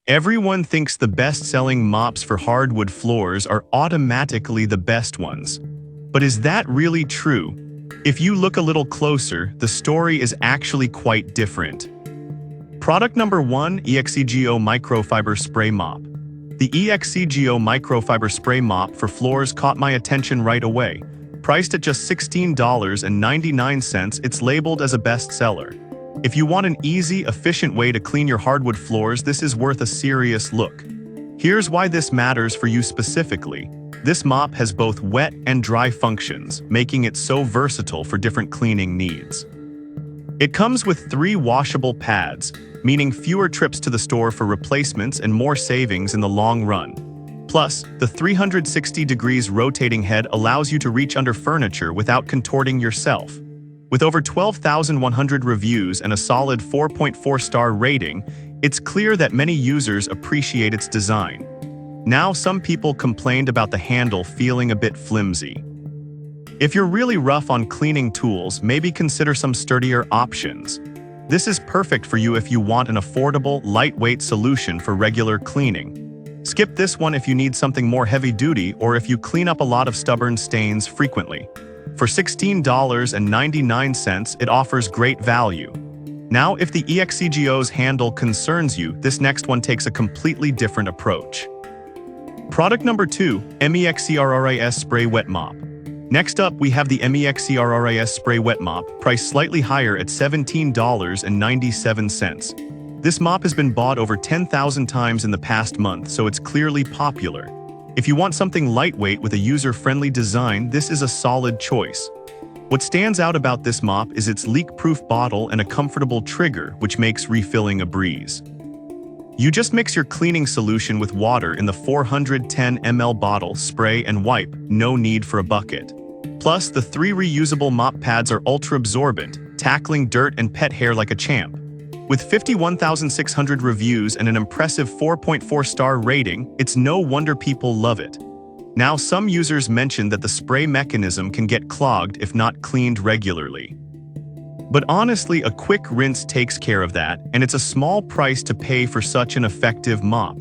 Everyone thinks the best-selling mops for hardwood floors are automatically the best ones. But is that really true? If you look a little closer, the story is actually quite different. Product number 1, EXEGO Microfiber Spray Mop. The EXEGO Microfiber Spray Mop for floors caught my attention right away. Priced at just $16.99, it's labeled as a bestseller. If you want an easy, efficient way to clean your hardwood floors, this is worth a serious look. Here's why this matters for you specifically. This mop has both wet and dry functions, making it so versatile for different cleaning needs. It comes with 3 washable pads, meaning fewer trips to the store for replacements and more savings in the long run. Plus, the 360 degrees rotating head allows you to reach under furniture without contorting yourself. With over 12,100 reviews and a solid 4.4-star rating, it's clear that many users appreciate its design. Now, some people complained about the handle feeling a bit flimsy. If you're really rough on cleaning tools, maybe consider some sturdier options. This is perfect for you if you want an affordable, lightweight solution for regular cleaning. Skip this one if you need something more heavy-duty or if you clean up a lot of stubborn stains frequently. For $16.99, it offers great value. Now, if the EXEGO's handle concerns you, this next one takes a completely different approach. Product number 2, MEXCRRIS Spray Wet Mop. Next up, we have the MEXCRRIS Spray Wet Mop, priced slightly higher at $17.97. This mop has been bought over 10,000 times in the past month, so it's clearly popular. If you want something lightweight with a user-friendly design, this is a solid choice. What stands out about this mop is its leak-proof bottle and a comfortable trigger, which makes refilling a breeze. You just mix your cleaning solution with water in the 410 ml bottle, spray and wipe, no need for a bucket. Plus, the 3 reusable mop pads are ultra-absorbent, tackling dirt and pet hair like a champ. With 51,600 reviews and an impressive 4.4-star rating, it's no wonder people love it. Now, some users mentioned that the spray mechanism can get clogged if not cleaned regularly. But honestly, a quick rinse takes care of that, and it's a small price to pay for such an effective mop.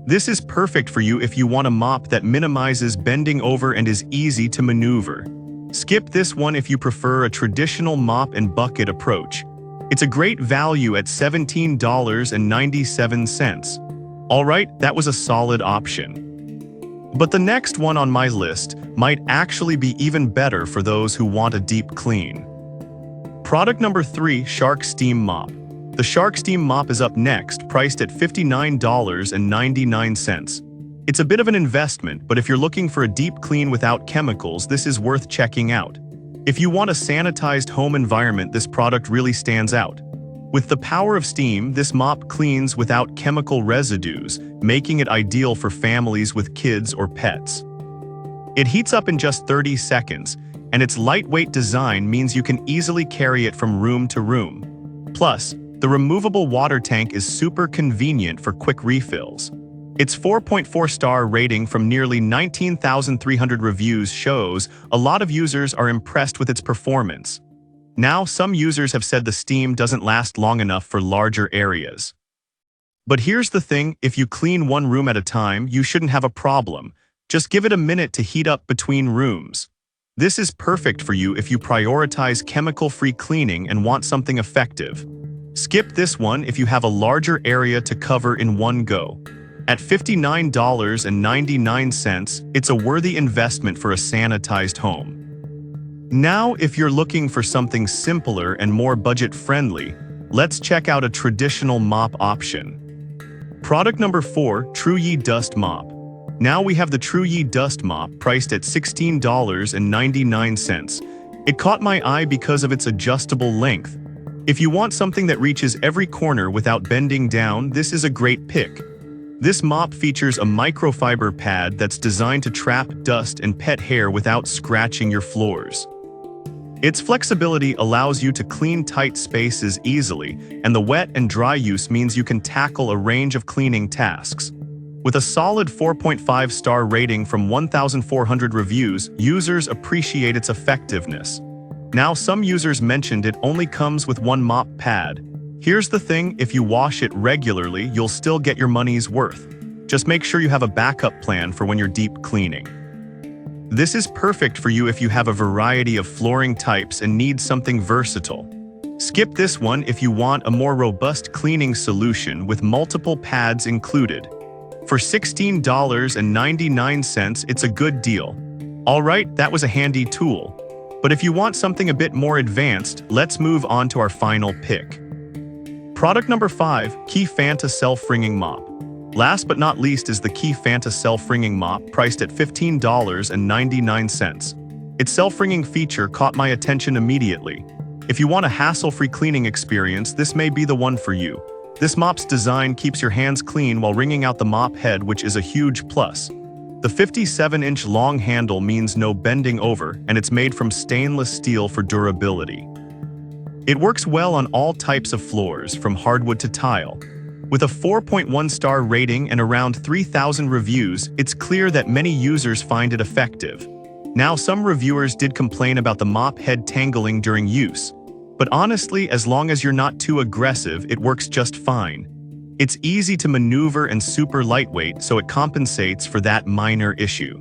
This is perfect for you if you want a mop that minimizes bending over and is easy to maneuver. Skip this one if you prefer a traditional mop and bucket approach. It's a great value at $17.97. Alright, that was a solid option. But the next one on my list might actually be even better for those who want a deep clean. Product number 3, Shark Steam Mop. The Shark Steam Mop is up next, priced at $59.99. It's a bit of an investment, but if you're looking for a deep clean without chemicals, this is worth checking out. If you want a sanitized home environment, this product really stands out. With the power of steam, this mop cleans without chemical residues, making it ideal for families with kids or pets. It heats up in just 30 seconds, and its lightweight design means you can easily carry it from room to room. Plus, the removable water tank is super convenient for quick refills. Its 4.4-star rating from nearly 19,300 reviews shows a lot of users are impressed with its performance. Now, some users have said the steam doesn't last long enough for larger areas. But here's the thing, if you clean one room at a time, you shouldn't have a problem. Just give it a minute to heat up between rooms. This is perfect for you if you prioritize chemical-free cleaning and want something effective. Skip this one if you have a larger area to cover in one go. At $59.99, it's a worthy investment for a sanitized home. Now, if you're looking for something simpler and more budget-friendly, let's check out a traditional mop option. Product number 4, Truyi Dust Mop. Now we have the Truyi Dust Mop, priced at $16.99. It caught my eye because of its adjustable length. If you want something that reaches every corner without bending down, this is a great pick. This mop features a microfiber pad that's designed to trap dust and pet hair without scratching your floors. Its flexibility allows you to clean tight spaces easily, and the wet and dry use means you can tackle a range of cleaning tasks. With a solid 4.5-star rating from 1,400 reviews, users appreciate its effectiveness. Now, some users mentioned it only comes with one mop pad. Here's the thing, if you wash it regularly, you'll still get your money's worth. Just make sure you have a backup plan for when you're deep cleaning. This is perfect for you if you have a variety of flooring types and need something versatile. Skip this one if you want a more robust cleaning solution with multiple pads included. For $16.99, it's a good deal. Alright, that was a handy tool. But if you want something a bit more advanced, let's move on to our final pick. Product number 5, Key Fanta Self-Wringing Mop. Last but not least is the Key Fanta Self-Wringing Mop, priced at $15.99. Its self-wringing feature caught my attention immediately. If you want a hassle-free cleaning experience, this may be the one for you. This mop's design keeps your hands clean while wringing out the mop head, which is a huge plus. The 57-inch long handle means no bending over, and it's made from stainless steel for durability. It works well on all types of floors, from hardwood to tile. With a 4.1-star rating and around 3,000 reviews, it's clear that many users find it effective. Now, some reviewers did complain about the mop head tangling during use. But honestly, as long as you're not too aggressive, it works just fine. It's easy to maneuver and super lightweight, so it compensates for that minor issue.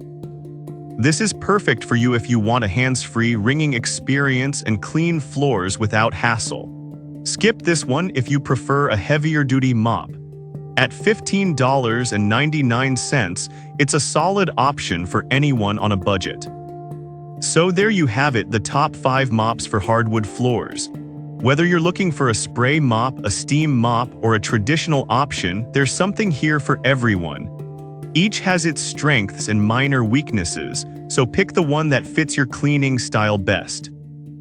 This is perfect for you if you want a hands-free wringing experience and clean floors without hassle. Skip this one if you prefer a heavier-duty mop. At $15.99, it's a solid option for anyone on a budget. So there you have it, the top 5 mops for hardwood floors. Whether you're looking for a spray mop, a steam mop, or a traditional option, there's something here for everyone. Each has its strengths and minor weaknesses, so pick the one that fits your cleaning style best.